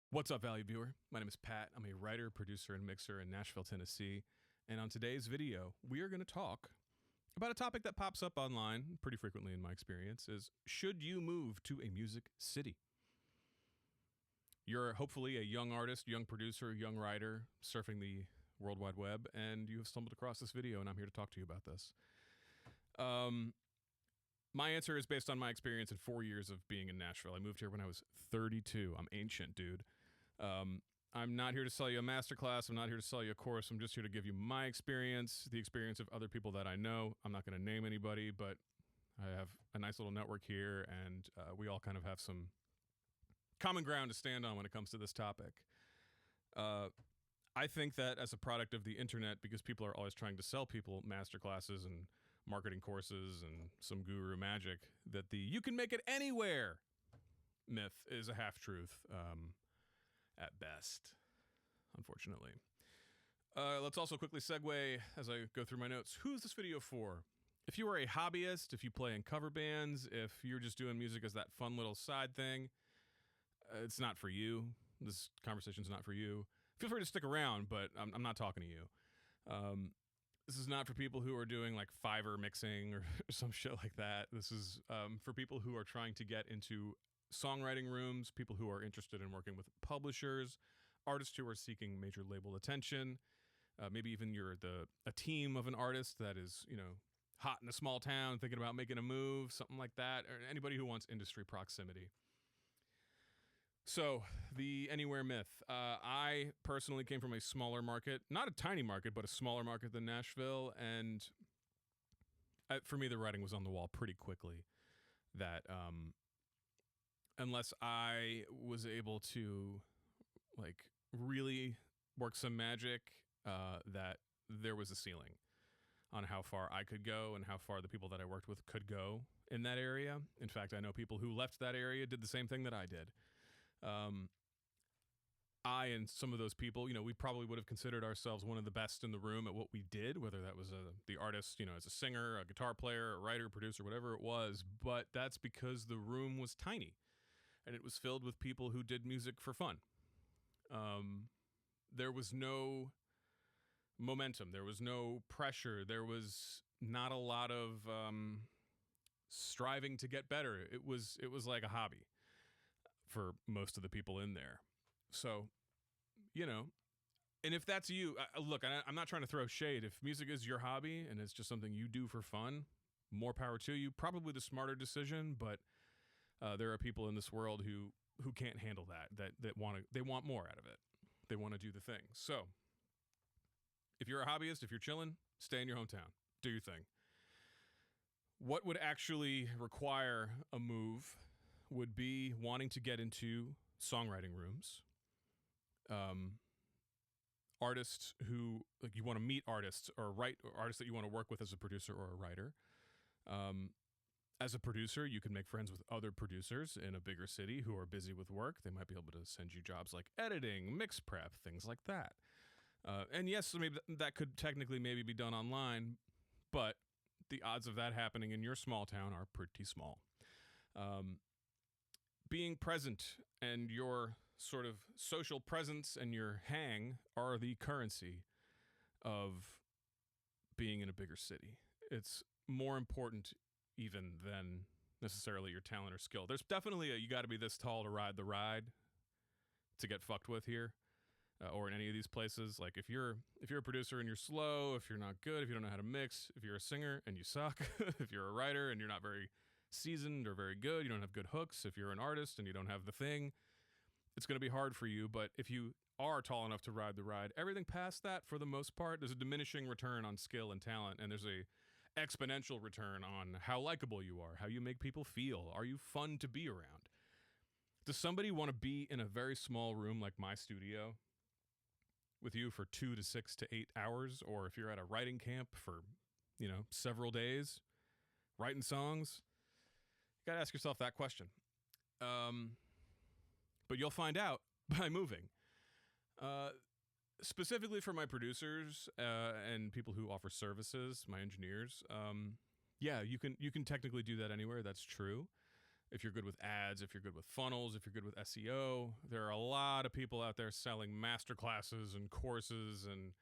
What's up, Value Viewer? My name is Pat. I'm a writer, producer, and mixer in Nashville, Tennessee. And on today's video, we are going to talk about a topic that pops up online pretty frequently in my experience is, should you move to a music city? You're hopefully a young artist, young producer, young writer surfing the World Wide Web, and you have stumbled across this video, and I'm here to talk to you about this. My answer is based on my experience in 4 years of being in Nashville. I moved here when I was 32. I'm ancient, dude. I'm not here to sell you a masterclass. I'm not here to sell you a course. I'm just here to give you my experience, the experience of other people that I know. I'm not going to name anybody, but I have a nice little network here, and we all kind of have some common ground to stand on when it comes to this topic. I think that as a product of the internet, because people are always trying to sell people masterclasses and marketing courses and some guru magic, that the you can make it anywhere myth is a half-truth at best, unfortunately. Let's also quickly segue as I go through my notes. Who's this video for? If you are a hobbyist, if you play in cover bands, if you're just doing music as that fun little side thing, it's not for you. This conversation's not for you. Feel free to stick around, but I'm not talking to you. This is not for people who are doing like Fiverr mixing or some shit like that. This is for people who are trying to get into songwriting rooms, people who are interested in working with publishers, artists who are seeking major label attention. Maybe even you're a team of an artist that is, hot in a small town, thinking about making a move, something like that, or anybody who wants industry proximity. So, the anywhere myth. I personally came from a smaller market, not a tiny market, but a smaller market than Nashville, and for me, the writing was on the wall pretty quickly that unless I was able to really work some magic, that there was a ceiling on how far I could go and how far the people that I worked with could go in that area. In fact, I know people who left that area did the same thing that I did. I and some of those people, we probably would have considered ourselves one of the best in the room at what we did, whether that was the artist, as a singer, a guitar player, a writer, producer, whatever it was. But that's because the room was tiny and it was filled with people who did music for fun. There was no momentum. There was no pressure. There was not a lot of striving to get better. It was like a hobby for most of the people in there. So, and if that's you, look, I'm not trying to throw shade. If music is your hobby and it's just something you do for fun, more power to you. Probably the smarter decision, but there are people in this world who can't handle that want more out of it. They want to do the thing. So, if you're a hobbyist, if you're chilling, stay in your hometown. Do your thing. What would actually require a move would be wanting to get into songwriting rooms. Artists who, you want to meet artists or artists that you want to work with as a producer or a writer. As a producer, you can make friends with other producers in a bigger city who are busy with work. They might be able to send you jobs like editing, mix prep, things like that. And yes, maybe that could technically maybe be done online, but the odds of that happening in your small town are pretty small. Being present and your sort of social presence and your hang are the currency of being in a bigger city. It's more important even than necessarily your talent or skill. There's definitely you got to be this tall to ride the ride to get fucked with here, or in any of these places. Like if you're a producer and you're slow, if you're not good, if you don't know how to mix, if you're a singer and you suck, if you're a writer and you're not very seasoned or very good, you don't have good hooks, if you're an artist and you don't have the thing, it's going to be hard for you. But if you are tall enough to ride the ride, everything past that, for the most part, there's a diminishing return on skill and talent, and there's a exponential return on how likable you are, how you make people feel. Are you fun to be around? Does somebody want to be in a very small room like my studio with you for 2 to 6 to 8 hours, or if you're at a writing camp for several days writing songs? Got to ask yourself that question. But you'll find out by moving. Specifically for my producers and people who offer services, my engineers, you can technically do that anywhere. That's true. if you're good with ads, if you're good with funnels, if you're good with SEO. There are a lot of people out there selling masterclasses and courses and,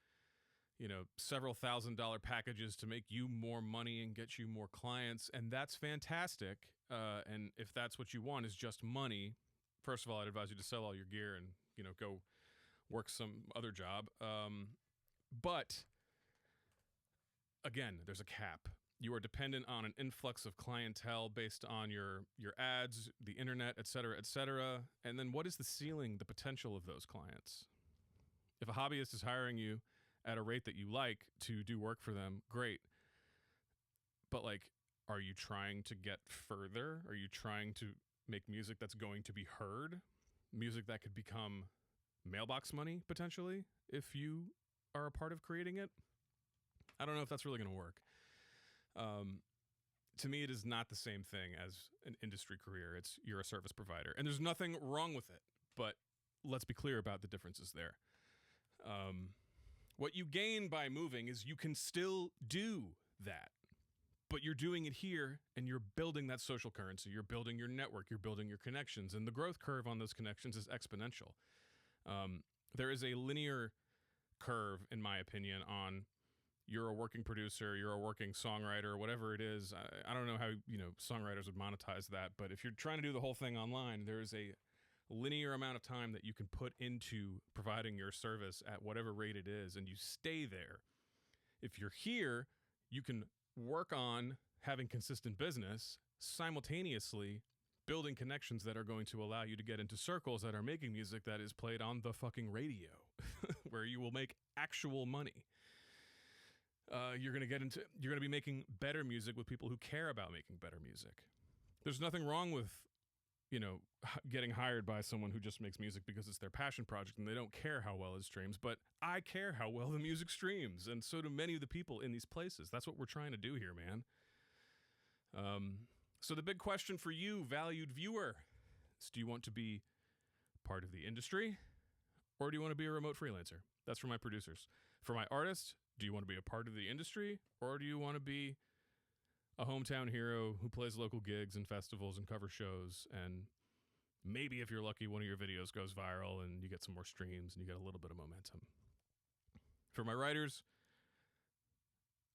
you know, several $1,000 packages to make you more money and get you more clients. And that's fantastic. And if that's what you want is just money, first of all, I'd advise you to sell all your gear and, you know, go work some other job. But again, there's a cap. You are dependent on an influx of clientele based on your ads, the internet, et cetera, et cetera. And then what is the ceiling, the potential of those clients? If a hobbyist is hiring you at a rate that you like to do work for them, great. But like, are you trying to get further? Are you trying to make music that's going to be heard? Music that could become mailbox money, potentially, if you are a part of creating it? I don't know if that's really going to work. To me, it is not the same thing as an industry career. You're a service provider, and there's nothing wrong with it, but let's be clear about the differences there. What you gain by moving is you can still do that, but you're doing it here, and you're building that social currency. You're building your network. You're building your connections, and the growth curve on those connections is exponential. There is a linear curve, in my opinion, on you're a working producer, you're a working songwriter, whatever it is. I don't know how, you know, songwriters would monetize that, but if you're trying to do the whole thing online, there's a linear amount of time that you can put into providing your service at whatever rate it is, and you stay there. If you're here, you can work on having consistent business, simultaneously building connections that are going to allow you to get into circles that are making music that is played on the fucking radio, where you will make actual money. You're going to be making better music with people who care about making better music. There's nothing wrong with, you know, getting hired by someone who just makes music because it's their passion project and they don't care how well it streams, but I care how well the music streams, and so do many of the people in these places. That's what we're trying to do here, man. So the big question for you, valued viewer, is do you want to be part of the industry, or do you want to be a remote freelancer? That's for my producers. For my artists, do you want to be a part of the industry, or do you want to be a hometown hero who plays local gigs and festivals and cover shows, and maybe if you're lucky, one of your videos goes viral and you get some more streams and you get a little bit of momentum? For my writers,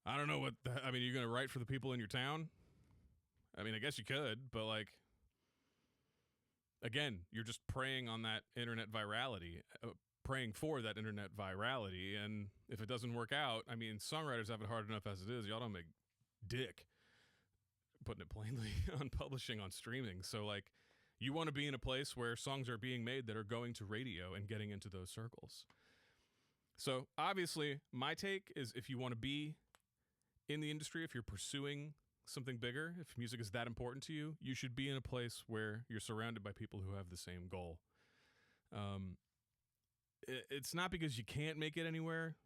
I don't know what I mean, you're going to write for the people in your town? I mean, I guess you could, but like, again, you're just preying on that internet virality, praying for that internet virality, and if it doesn't work out, I mean, songwriters have it hard enough as it is. Y'all don't make dick, putting it plainly, on publishing, on streaming. So like, you want to be in a place where songs are being made that are going to radio and getting into those circles. So obviously, my take is, if you want to be in the industry, if you're pursuing something bigger, if music is that important to you, you should be in a place where you're surrounded by people who have the same goal. It's not because you can't make it anywhere.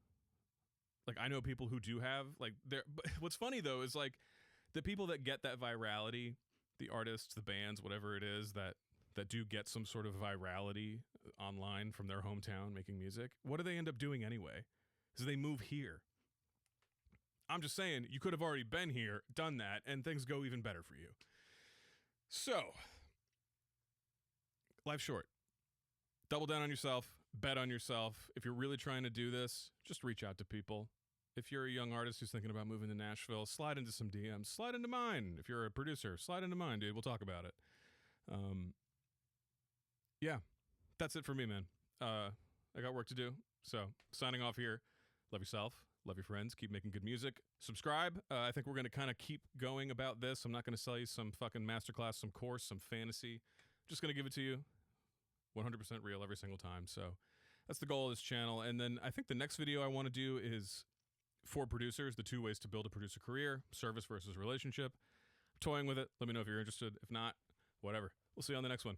Like, I know people who do have, like, but what's funny though is like, the people that get that virality, the artists, the bands, whatever it is that do get some sort of virality online from their hometown making music, what do they end up doing anyway? Is they move here. I'm just saying, you could have already been here, done that, and things go even better for you. So, life's short. Double down on yourself, bet on yourself. If you're really trying to do this, just reach out to people. If you're a young artist who's thinking about moving to Nashville, slide into some DMs, slide into mine. If you're a producer, slide into mine, dude. We'll talk about it. Yeah, that's it for me, man. I got work to do. So, signing off here. Love yourself. Love your friends. Keep making good music. Subscribe. I think we're going to kind of keep going about this. I'm not going to sell you some fucking masterclass, some course, some fantasy. I'm just going to give it to you 100% real every single time. So that's the goal of this channel. And then I think the next video I want to do is for producers, the 2 ways to build a producer career, service versus relationship. I'm toying with it. Let me know if you're interested. If not, whatever. We'll see you on the next one.